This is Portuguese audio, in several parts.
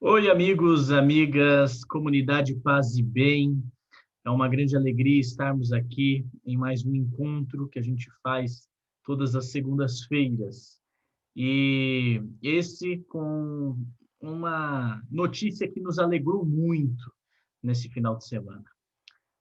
Oi, amigos, amigas, comunidade Paz e Bem. É uma grande alegria estarmos aqui em mais um encontro que a gente faz todas as segundas-feiras. E esse com uma notícia que nos alegrou muito nesse final de semana.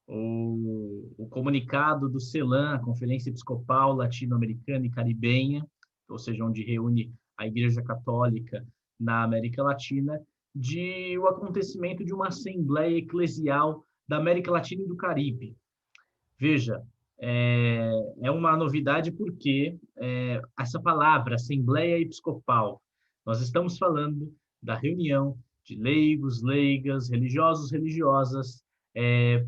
O comunicado do CELAM, a Conferência Episcopal Latino-Americana e Caribenha, ou seja, onde reúne a Igreja Católica na América Latina, de o acontecimento de uma Assembleia Eclesial da América Latina e do Caribe. Veja, é uma novidade porque essa palavra, Assembleia Episcopal, nós estamos falando da reunião de leigos, leigas, religiosos, religiosas,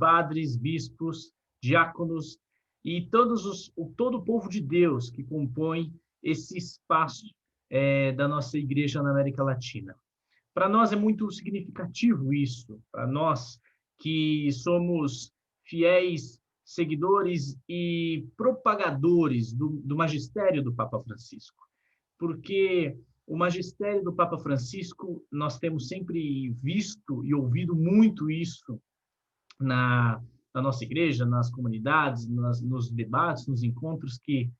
padres, bispos, diáconos e todo o povo de Deus que compõe esse espaço da nossa igreja na América Latina. Para nós é muito significativo isso, para nós que somos fiéis seguidores e propagadores do magistério do Papa Francisco, porque o magistério do Papa Francisco, nós temos sempre visto e ouvido muito isso na, na nossa igreja, nas comunidades, nos debates, nos encontros que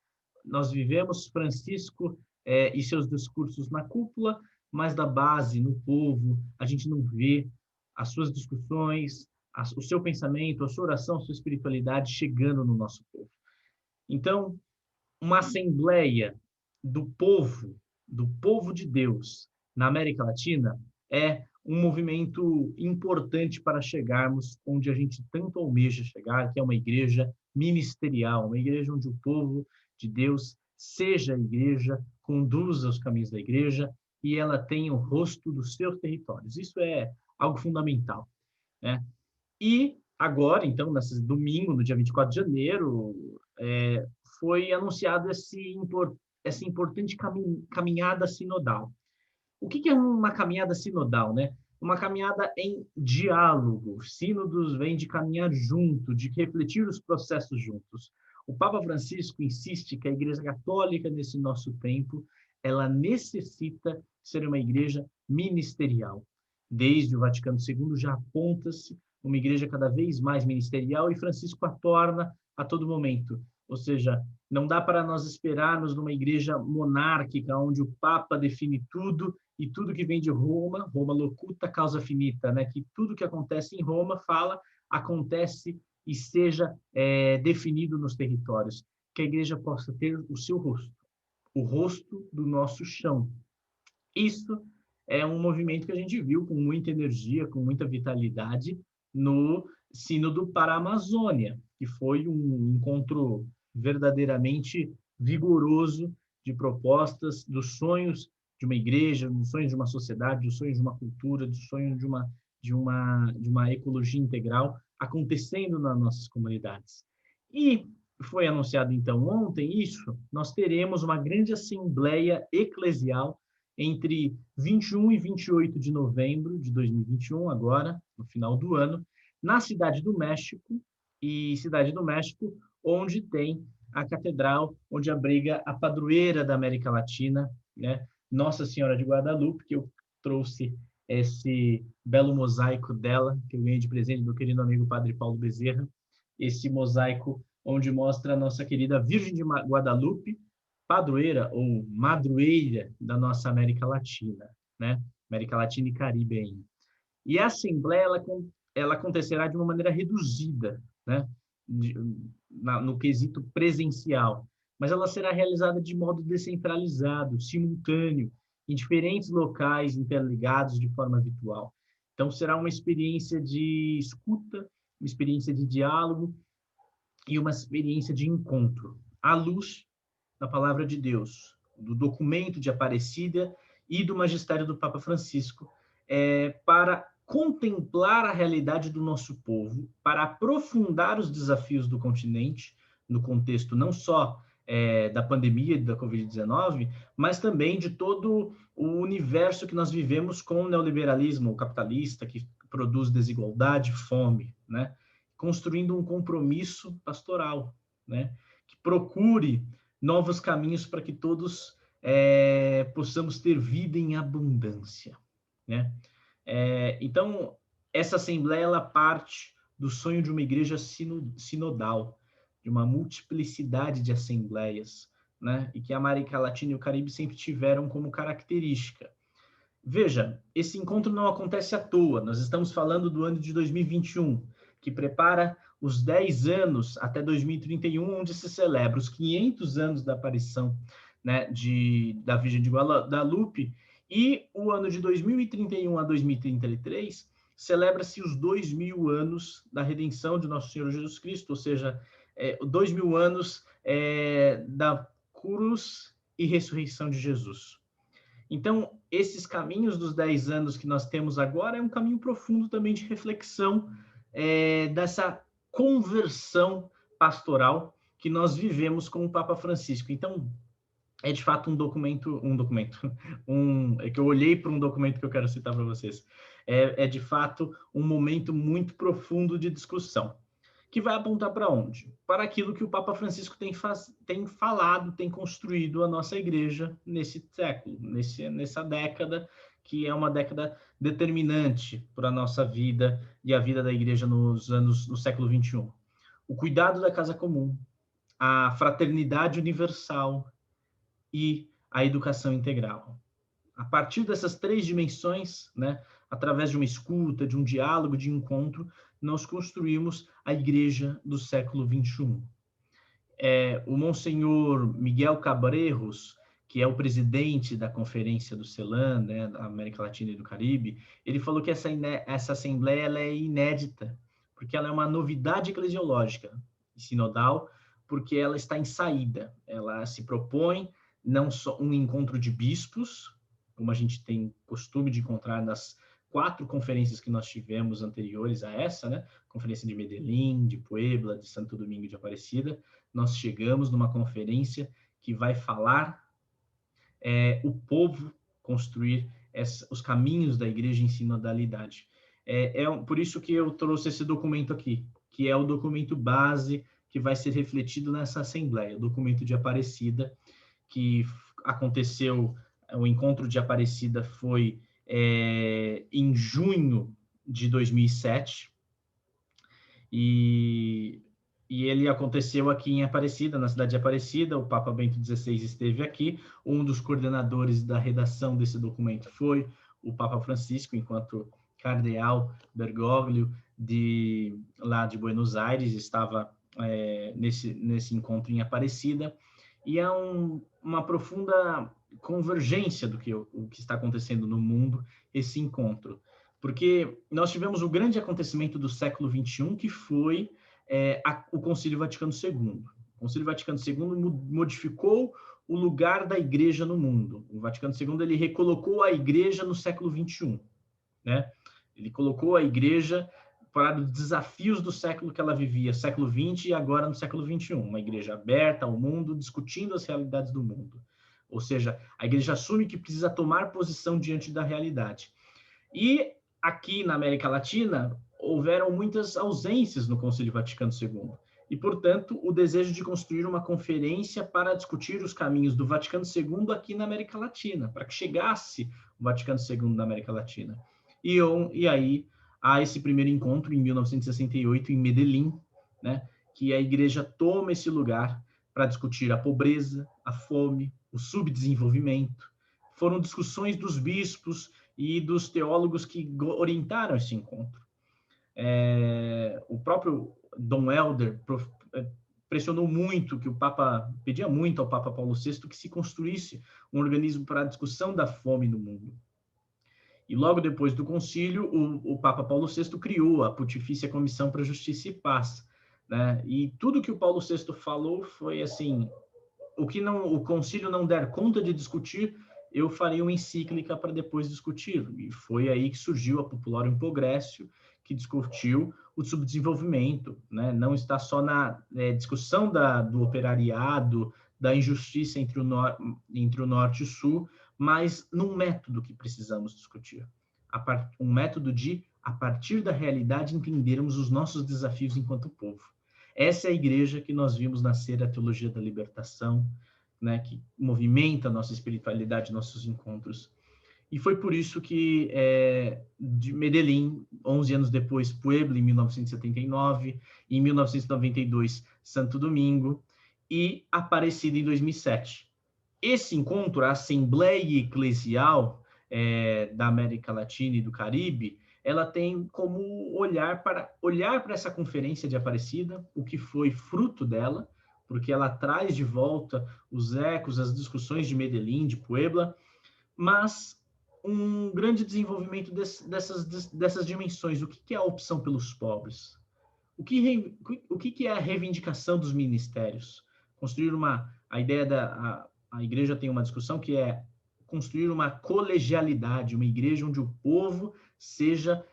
nós vivemos Francisco e seus discursos na cúpula, mas da base, no povo, a gente não vê as suas discussões, o seu pensamento, a sua oração, a sua espiritualidade chegando no nosso povo. Então, uma assembleia do povo de Deus na América Latina é um movimento importante para chegarmos onde a gente tanto almeja chegar, que é uma igreja ministerial, uma igreja onde o povo de Deus seja a igreja, conduza os caminhos da igreja e ela tenha o rosto dos seus territórios. Isso é algo fundamental, né? E agora, então, nesse domingo, no dia 24 de janeiro, foi anunciado essa importante caminhada sinodal. O que é uma caminhada sinodal, né? Uma caminhada em diálogo. Sínodos vem de caminhar junto, de refletir os processos juntos. O Papa Francisco insiste que a Igreja Católica, nesse nosso tempo, ela necessita ser uma igreja ministerial. Desde o Vaticano II já aponta-se uma igreja cada vez mais ministerial e Francisco a torna a todo momento. Ou seja, não dá para nós esperarmos numa igreja monárquica, onde o Papa define tudo e tudo que vem de Roma, Roma locuta, causa finita, né? Que tudo que acontece em Roma acontece e seja definido nos territórios. Que a igreja possa ter o seu rosto, o rosto do nosso chão. Isso é um movimento que a gente viu com muita energia, com muita vitalidade no Sínodo para a Amazônia, que foi um encontro verdadeiramente vigoroso de propostas, dos sonhos de uma igreja, dos sonhos de uma sociedade, dos sonhos de uma cultura, dos sonhos de uma ecologia integral acontecendo nas nossas comunidades. E foi anunciado então ontem isso, nós teremos uma grande assembleia eclesial entre 21 e 28 de novembro de 2021, agora, no final do ano, na Cidade do México, onde tem a catedral, onde abriga a padroeira da América Latina, né? Nossa Senhora de Guadalupe, que eu trouxe esse belo mosaico dela, que eu ganhei de presente do querido amigo Padre Paulo Bezerra, esse mosaico onde mostra a nossa querida Virgem de Guadalupe, padroeira ou madroeira da nossa América Latina, né? América Latina e Caribe ainda. E a Assembleia, ela acontecerá de uma maneira reduzida, né? No quesito presencial, mas ela será realizada de modo descentralizado, simultâneo, em diferentes locais interligados de forma virtual. Então, será uma experiência de escuta, uma experiência de diálogo e uma experiência de encontro, à luz da palavra de Deus, do documento de Aparecida e do magistério do Papa Francisco, para contemplar a realidade do nosso povo, para aprofundar os desafios do continente, no contexto não só da pandemia da Covid-19, mas também de todo o universo que nós vivemos com o neoliberalismo capitalista, que produz desigualdade, fome, né? Construindo um compromisso pastoral, né? Que procure novos caminhos para que todos possamos ter vida em abundância, né? Então, essa assembleia ela parte do sonho de uma igreja sinodal, de uma multiplicidade de assembleias, né? E que a América Latina e o Caribe sempre tiveram como característica. Veja, esse encontro não acontece à toa. Nós estamos falando do ano de 2021, que prepara os 10 anos até 2031, onde se celebra os 500 anos da aparição, né, da Virgem de Guadalupe, e o ano de 2031 a 2033 celebra-se os 2.000 anos da redenção de Nosso Senhor Jesus Cristo, ou seja, 2.000 anos da cruz e ressurreição de Jesus. Então, esses caminhos dos 10 anos que nós temos agora é um caminho profundo também de reflexão dessa conversão pastoral que nós vivemos com o Papa Francisco. Então, é de fato é que eu olhei para um documento que eu quero citar para vocês. É de fato um momento muito profundo de discussão, que vai apontar para onde? Para aquilo que o Papa Francisco tem falado, tem construído a nossa igreja nesse século, nessa década, que é uma década determinante para a nossa vida e a vida da igreja no século XXI. O cuidado da casa comum, a fraternidade universal e a educação integral. A partir dessas três dimensões, né, através de uma escuta, de um diálogo, de encontro, nós construímos a igreja do século XXI. O Monsenhor Miguel Cabrejos, que é o presidente da Conferência do CELAM, né, da América Latina e do Caribe, ele falou que essa assembleia ela é inédita, porque ela é uma novidade eclesiológica e sinodal, porque ela está em saída. Ela se propõe não só um encontro de bispos, como a gente tem costume de encontrar nas 4 conferências que nós tivemos anteriores a essa, né? Conferência de Medellín, de Puebla, de Santo Domingo de Aparecida, nós chegamos numa conferência que vai falar o povo construir os caminhos da igreja em sinodalidade. Por isso que eu trouxe esse documento aqui, que é o documento base que vai ser refletido nessa assembleia, o documento de Aparecida, que aconteceu, o encontro de Aparecida foi em junho de 2007, e ele aconteceu aqui em Aparecida, na cidade de Aparecida. O Papa Bento XVI esteve aqui. Um dos coordenadores da redação desse documento foi o Papa Francisco, enquanto cardeal Bergoglio, lá de Buenos Aires, estava nesse encontro em Aparecida. E é uma profunda convergência do o que está acontecendo no mundo, esse encontro. Porque nós tivemos o grande acontecimento do século XXI, que foi o Concílio Vaticano II. O Concílio Vaticano II modificou o lugar da igreja no mundo. O Vaticano II ele recolocou a igreja no século XXI, né? Ele colocou a igreja para os desafios do século que ela vivia, século XX e agora no século XXI. Uma igreja aberta ao mundo, discutindo as realidades do mundo. Ou seja, a igreja assume que precisa tomar posição diante da realidade. E aqui na América Latina, houveram muitas ausências no Concílio Vaticano II. E, portanto, o desejo de construir uma conferência para discutir os caminhos do Vaticano II aqui na América Latina, para que chegasse o Vaticano II na América Latina. E aí, há esse primeiro encontro em 1968, em Medellín, né, que a igreja toma esse lugar para discutir a pobreza, a fome, o subdesenvolvimento. Foram discussões dos bispos e dos teólogos que orientaram esse encontro. O próprio Dom Helder pressionou muito, que o Papa pedia muito ao Papa Paulo VI que se construísse um organismo para a discussão da fome no mundo. E logo depois do concílio, o Papa Paulo VI criou a Pontifícia Comissão para Justiça e Paz, né? E tudo que o Paulo VI falou foi assim: o que o concílio não der conta de discutir, eu farei uma encíclica para depois discutir. E foi aí que surgiu a Popularium Progressio, que discutiu o subdesenvolvimento, né? Não está só na discussão do operariado, da injustiça entre o norte e o sul, mas num método que precisamos discutir. Um método de, a partir da realidade, entendermos os nossos desafios enquanto povo. Essa é a igreja que nós vimos nascer, a teologia da libertação, né, que movimenta a nossa espiritualidade, nossos encontros. E foi por isso que de Medellín, 11 anos depois, Puebla, em 1979, em 1992, Santo Domingo, e Aparecida, em 2007. Esse encontro, a Assembleia Eclesial da América Latina e do Caribe, ela tem como olhar para essa conferência de Aparecida, o que foi fruto dela, porque ela traz de volta os ecos, as discussões de Medellín, de Puebla, mas um grande desenvolvimento dessas dimensões. O que é a opção pelos pobres? O que é a reivindicação dos ministérios? Construir a ideia a igreja tem uma discussão que é construir uma colegialidade, uma igreja onde o povo seja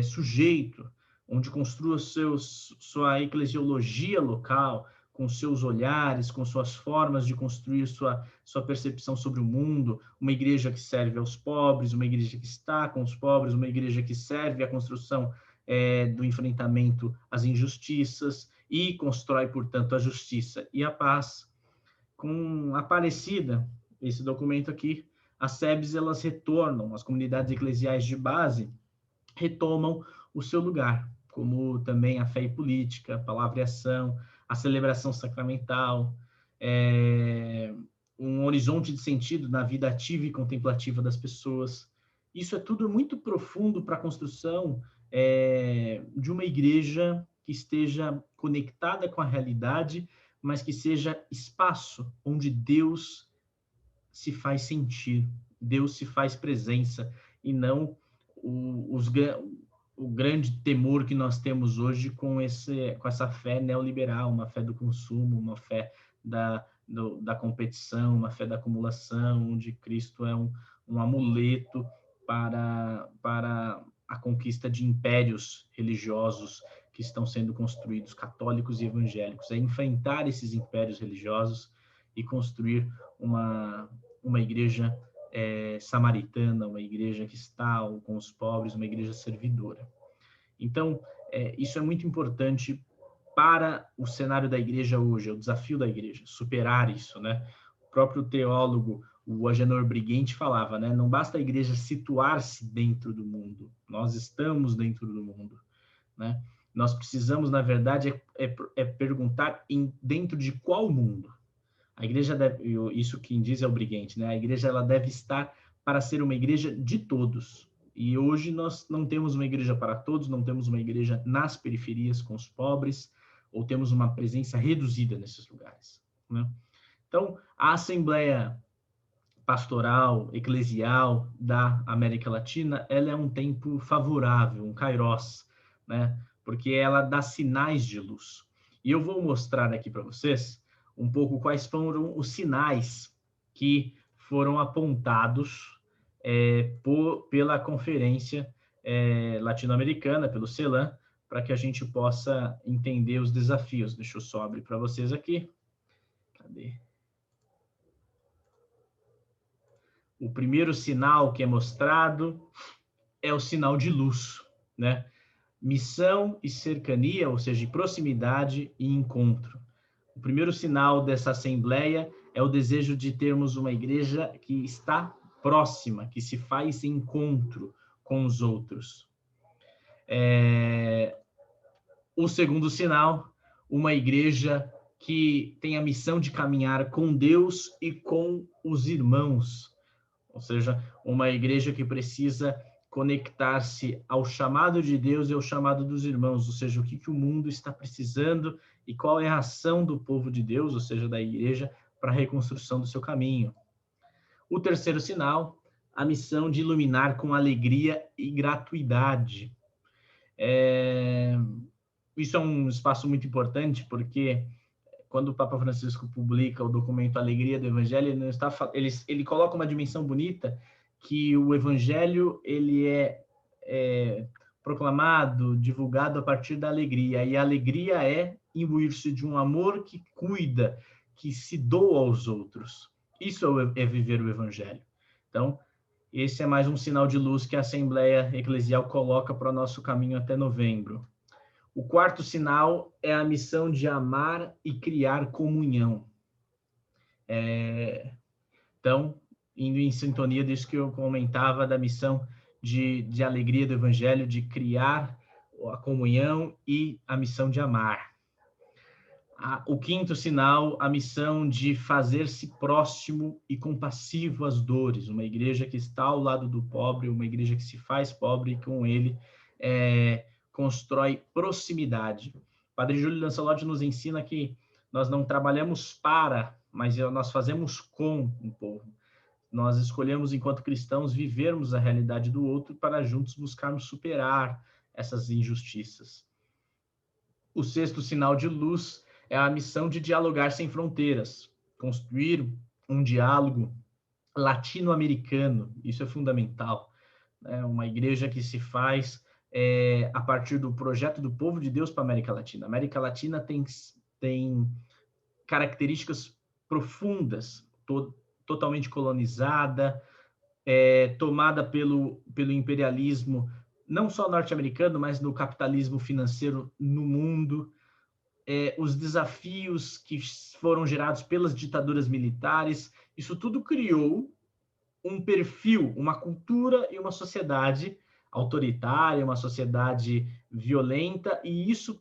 sujeito, onde construa sua eclesiologia local, com seus olhares, com suas formas de construir sua percepção sobre o mundo, uma igreja que serve aos pobres, uma igreja que está com os pobres, uma igreja que serve à construção do enfrentamento às injustiças e constrói, portanto, a justiça e a paz. Com Aparecida, esse documento aqui, as SEBs, elas retornam, as comunidades eclesiais de base retomam o seu lugar, como também a fé e política, a palavra e ação, a celebração sacramental, um horizonte de sentido na vida ativa e contemplativa das pessoas. Isso é tudo muito profundo para a construção de uma igreja que esteja conectada com a realidade, mas que seja espaço onde Deus se faz sentir, Deus se faz presença, e não o grande temor que nós temos hoje com essa fé neoliberal, uma fé do consumo, uma fé da competição, uma fé da acumulação, onde Cristo é um amuleto para a conquista de impérios religiosos que estão sendo construídos, católicos e evangélicos. É enfrentar esses impérios religiosos e construir uma igreja samaritana, uma igreja que está com os pobres, uma igreja servidora. Então, isso é muito importante para o cenário da igreja hoje, é o desafio da igreja, superar isso, né? O próprio teólogo, o Agenor Briguente, falava, né? Não basta a igreja situar-se dentro do mundo, nós estamos dentro do mundo, né? Nós precisamos, na verdade, perguntar dentro de qual mundo? A igreja deve, isso quem diz é o Briguente, né? A igreja ela deve estar para ser uma igreja de todos. E hoje nós não temos uma igreja para todos, não temos uma igreja nas periferias com os pobres, ou temos uma presença reduzida nesses lugares, né? Então, a Assembleia Pastoral, Eclesial da América Latina, ela é um tempo favorável, um kairos, né? Porque ela dá sinais de luz. E eu vou mostrar aqui para vocês um pouco quais foram os sinais que foram apontados pela Conferência Latino-Americana, pelo CELAM, para que a gente possa entender os desafios. Deixa eu só abrir para vocês aqui. Cadê? O primeiro sinal que é mostrado é o sinal de luz, né? Missão e cercania, ou seja, proximidade e encontro. O primeiro sinal dessa assembleia é o desejo de termos uma igreja que está próxima, que se faz encontro com os outros. O segundo sinal, uma igreja que tem a missão de caminhar com Deus e com os irmãos, ou seja, uma igreja que precisa conectar-se ao chamado de Deus e ao chamado dos irmãos, ou seja, o que o mundo está precisando e qual é a ação do povo de Deus, ou seja, da igreja, para a reconstrução do seu caminho. O terceiro sinal, a missão de iluminar com alegria e gratuidade. Isso é um espaço muito importante, porque quando o Papa Francisco publica o documento Alegria do Evangelho, ele coloca uma dimensão bonita, que o Evangelho ele é proclamado, divulgado a partir da alegria, e a alegria é imbuir-se de um amor que cuida, que se doa aos outros. Isso é viver o Evangelho. Então, esse é mais um sinal de luz que a Assembleia Eclesial coloca para o nosso caminho até novembro. O quarto sinal é a missão de amar e criar comunhão. Então, indo em sintonia disso que eu comentava, da missão de alegria do Evangelho, de criar a comunhão e a missão de amar. O quinto sinal, a missão de fazer-se próximo e compassivo às dores. Uma igreja que está ao lado do pobre, uma igreja que se faz pobre e com ele constrói proximidade. Padre Júlio Lancelotti nos ensina que nós não trabalhamos para, mas nós fazemos com o povo. Nós escolhemos, enquanto cristãos, vivermos a realidade do outro para juntos buscarmos superar essas injustiças. O sexto sinal de luz é a missão de dialogar sem fronteiras, construir um diálogo latino-americano. Isso é fundamental. Uma igreja que se faz a partir do projeto do povo de Deus para a América Latina. A América Latina tem características profundas, totalmente colonizada, tomada pelo imperialismo, não só norte-americano, mas no capitalismo financeiro no mundo, os desafios que foram gerados pelas ditaduras militares, isso tudo criou um perfil, uma cultura e uma sociedade autoritária, uma sociedade violenta, e isso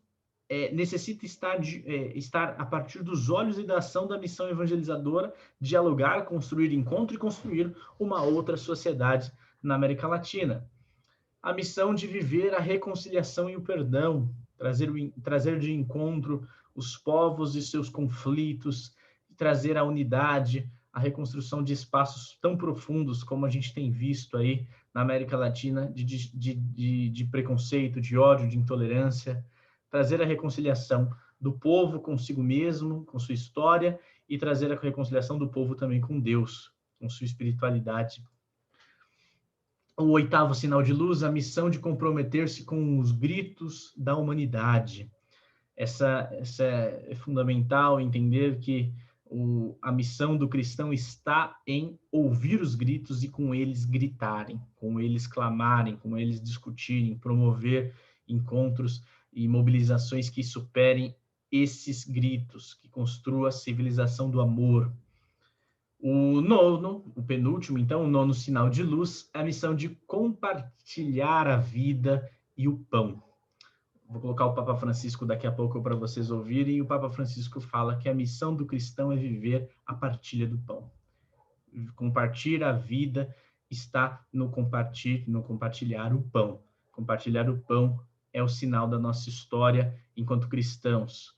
necessita estar a partir dos olhos e da ação da missão evangelizadora, dialogar, construir encontro e construir uma outra sociedade na América Latina. A missão de viver a reconciliação e o perdão, trazer de encontro os povos e seus conflitos, trazer a unidade, a reconstrução de espaços tão profundos como a gente tem visto aí na América Latina, de preconceito, de ódio, de intolerância, trazer a reconciliação do povo consigo mesmo, com sua história, e trazer a reconciliação do povo também com Deus, com sua espiritualidade. O oitavo sinal de luz, a missão de comprometer-se com os gritos da humanidade. Essa é fundamental, entender que a missão do cristão está em ouvir os gritos e com eles gritarem, com eles clamarem, com eles discutirem, promover encontros e mobilizações que superem esses gritos, que construam a civilização do amor. O penúltimo, então, o nono sinal de luz, é a missão de compartilhar a vida e o pão. Vou colocar o Papa Francisco daqui a pouco para vocês ouvirem, e o Papa Francisco fala que a missão do cristão é viver a partilha do pão. Compartilhar a vida está no compartilhar o pão. Compartilhar o pão é o sinal da nossa história enquanto cristãos.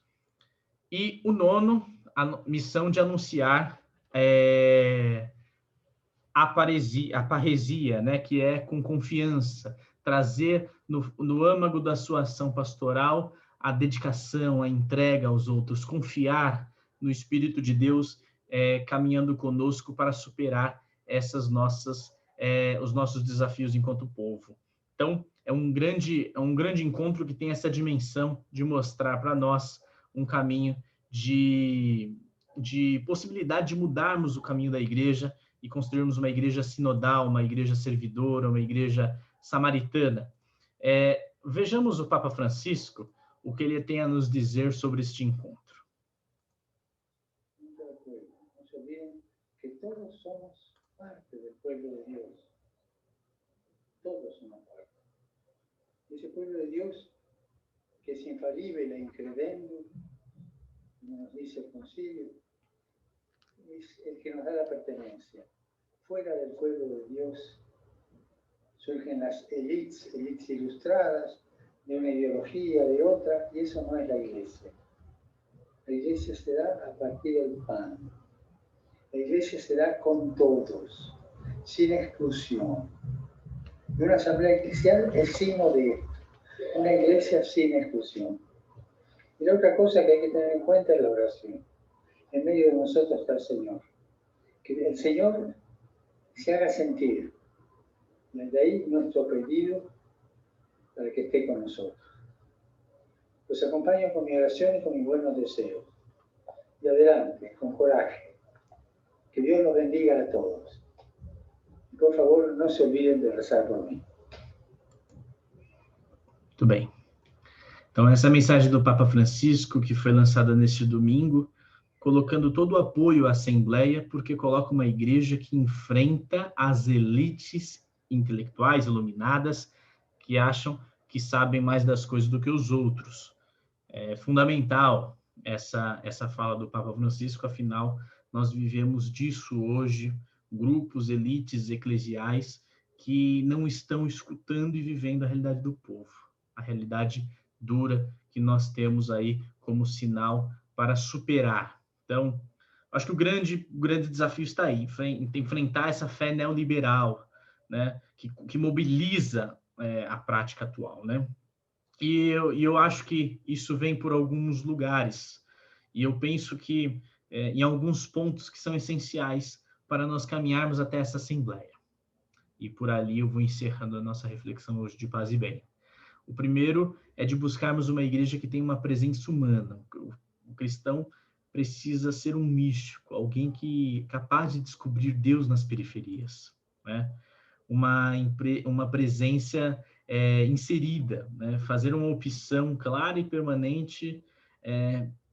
E o nono, a missão de anunciar a paresia, né, que é com confiança, trazer no âmago da sua ação pastoral a dedicação, a entrega aos outros, confiar no Espírito de Deus caminhando conosco para superar os nossos desafios enquanto povo. Então, é um grande encontro que tem essa dimensão de mostrar para nós um caminho de possibilidade de mudarmos o caminho da igreja e construirmos uma igreja sinodal, uma igreja servidora, uma igreja samaritana. Vejamos o Papa Francisco, o que ele tem a nos dizer sobre este encontro. No se olviden que todos somos parte del pueblo de Dios. Todos somos parte. Ese pueblo de Dios que es infalible e incredendo, como nos dice el concilio, es el que nos da la pertenencia. Fuera del pueblo de Dios surgen las élites ilustradas de una ideología, de otra, y eso no es la iglesia. La iglesia se da a partir del pan. La iglesia se da con todos, sin exclusión. Y una asamblea eclesial es signo de esto, una iglesia sin exclusión. Y la otra cosa que hay que tener en cuenta es la oración. En medio de nosotros está el Señor. Que el Señor se haga sentir. Desde ahí nuestro pedido para que esté con nosotros. Los acompaño con mi oración y con mis buenos deseos. Y adelante, con coraje. Que Dios los bendiga a todos. Y por favor, no se olviden de rezar por mí. Muito bem. Então, essa é a mensagem do Papa Francisco, que foi lançada neste domingo, colocando todo o apoio à Assembleia, porque coloca uma igreja que enfrenta as elites intelectuais iluminadas que acham que sabem mais das coisas do que os outros. É fundamental essa fala do Papa Francisco, afinal, nós vivemos disso hoje, grupos, elites eclesiais que não estão escutando e vivendo a realidade do povo, a realidade dura que nós temos aí como sinal para superar. Então, acho que o grande desafio está aí, enfrentar essa fé neoliberal, né, que mobiliza a prática atual, né? E eu acho que isso vem por alguns lugares. E eu penso que em alguns pontos que são essenciais para nós caminharmos até essa Assembleia. E por ali eu vou encerrando a nossa reflexão hoje de paz e bem. O primeiro é de buscarmos uma igreja que tenha uma presença humana. O cristão precisa ser um místico, alguém que capaz de descobrir Deus nas periferias, né? Uma presença inserida, né? Fazer uma opção clara e permanente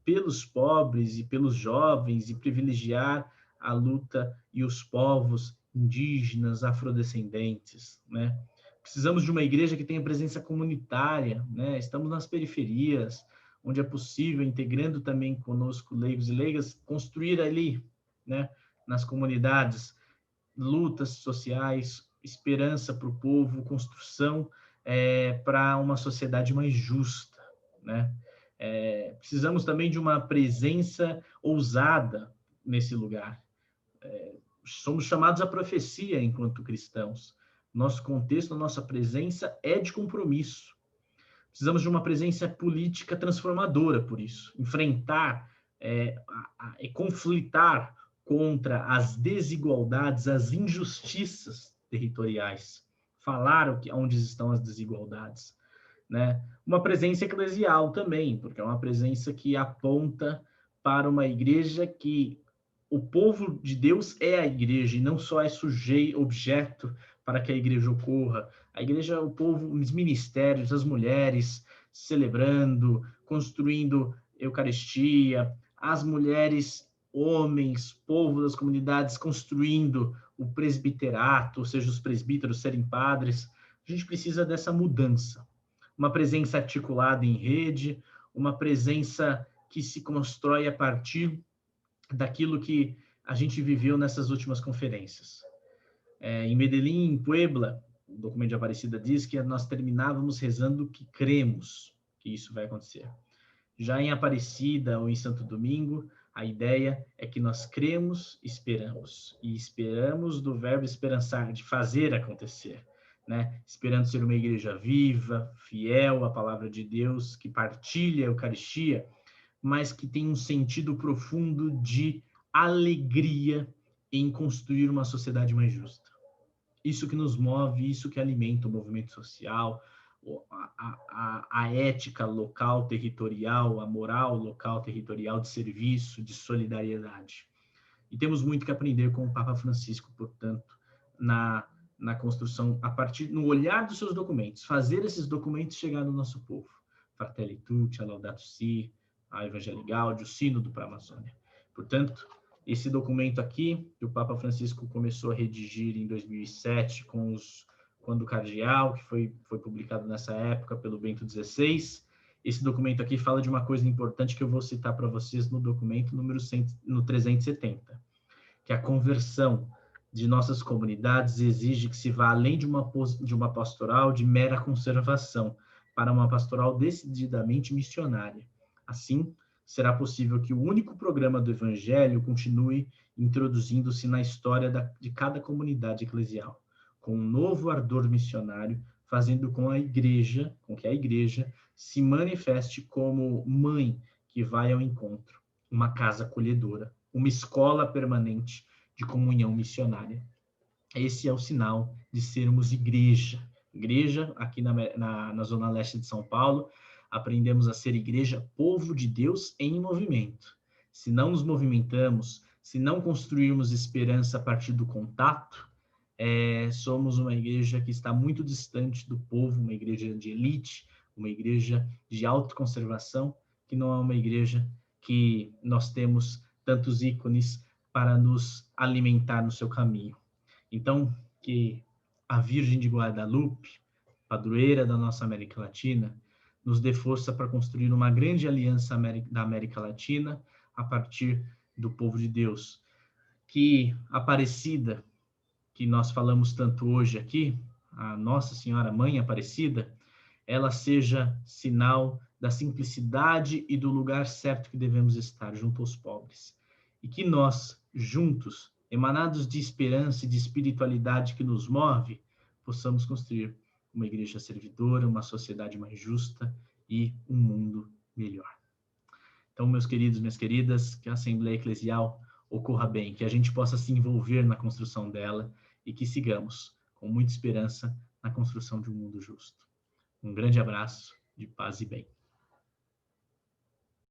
pelos pobres e pelos jovens e privilegiar a luta e os povos indígenas, afrodescendentes, né? Precisamos de uma igreja que tenha presença comunitária, né? Estamos nas periferias, onde é possível, integrando também conosco leigos e leigas, construir ali, né, nas comunidades, lutas sociais, esperança para o povo, construção para uma sociedade mais justa, né? Precisamos também de uma presença ousada nesse lugar. Somos chamados à profecia enquanto cristãos. Nosso contexto, nossa presença é de compromisso. Precisamos de uma presença política transformadora, por isso. Enfrentar e conflitar contra as desigualdades, as injustiças territoriais. Falar onde estão as desigualdades, né? Uma presença eclesial também, porque é uma presença que aponta para uma igreja que o povo de Deus é a igreja e não só é sujeito, objeto para que a igreja ocorra. A igreja é o povo, os ministérios, as mulheres celebrando, construindo Eucaristia, as mulheres, homens, povo das comunidades construindo o presbiterato, ou seja, os presbíteros serem padres. A gente precisa dessa mudança. Uma presença articulada em rede, uma presença que se constrói a partir daquilo que a gente viveu nessas últimas conferências. Em Medellín, em Puebla, o documento de Aparecida diz que nós terminávamos rezando que cremos que isso vai acontecer. Já em Aparecida ou em Santo Domingo, a ideia é que nós cremos, esperamos. E esperamos do verbo esperançar, de fazer acontecer, né? Esperando ser uma igreja viva, fiel à palavra de Deus, que partilha a Eucaristia, mas que tem um sentido profundo de alegria em construir uma sociedade mais justa. Isso que nos move, isso que alimenta o movimento social, a ética local, territorial, a moral local, territorial de serviço, de solidariedade. E temos muito que aprender com o Papa Francisco, portanto, na construção, no olhar dos seus documentos, fazer esses documentos chegar no nosso povo. Fratelli Tutti, a Laudato Si, a Evangelii Gaudium, o Sínodo para a Amazônia. Portanto, esse documento aqui, que o Papa Francisco começou a redigir em 2007, quando o cardeal, que foi publicado nessa época pelo Bento XVI, esse documento aqui fala de uma coisa importante que eu vou citar para vocês no documento no 370, que a conversão de nossas comunidades exige que se vá além de uma pastoral de mera conservação, para uma pastoral decididamente missionária. Assim, será possível que o único programa do Evangelho continue introduzindo-se na história de cada comunidade eclesial, com um novo ardor missionário, fazendo com que a igreja se manifeste como mãe que vai ao encontro, uma casa acolhedora, uma escola permanente de comunhão missionária. Esse é o sinal de sermos igreja. Igreja, aqui na Zona Leste de São Paulo, aprendemos a ser igreja, povo de Deus em movimento. Se não nos movimentamos, se não construirmos esperança a partir do contato, somos uma igreja que está muito distante do povo, uma igreja de elite, uma igreja de autoconservação, que não é uma igreja que nós temos tantos ícones para nos alimentar no seu caminho. Então, que a Virgem de Guadalupe, padroeira da nossa América Latina, nos dê força para construir uma grande aliança da América Latina a partir do povo de Deus. Que Aparecida, que nós falamos tanto hoje aqui, a Nossa Senhora Mãe Aparecida, ela seja sinal da simplicidade e do lugar certo que devemos estar, junto aos pobres. E que nós, juntos, emanados de esperança e de espiritualidade que nos move, possamos construir uma igreja servidora, uma sociedade mais justa e um mundo melhor. Então, meus queridos, minhas queridas, que a Assembleia Eclesial ocorra bem, que a gente possa se envolver na construção dela e que sigamos com muita esperança na construção de um mundo justo. Um grande abraço, de paz e bem.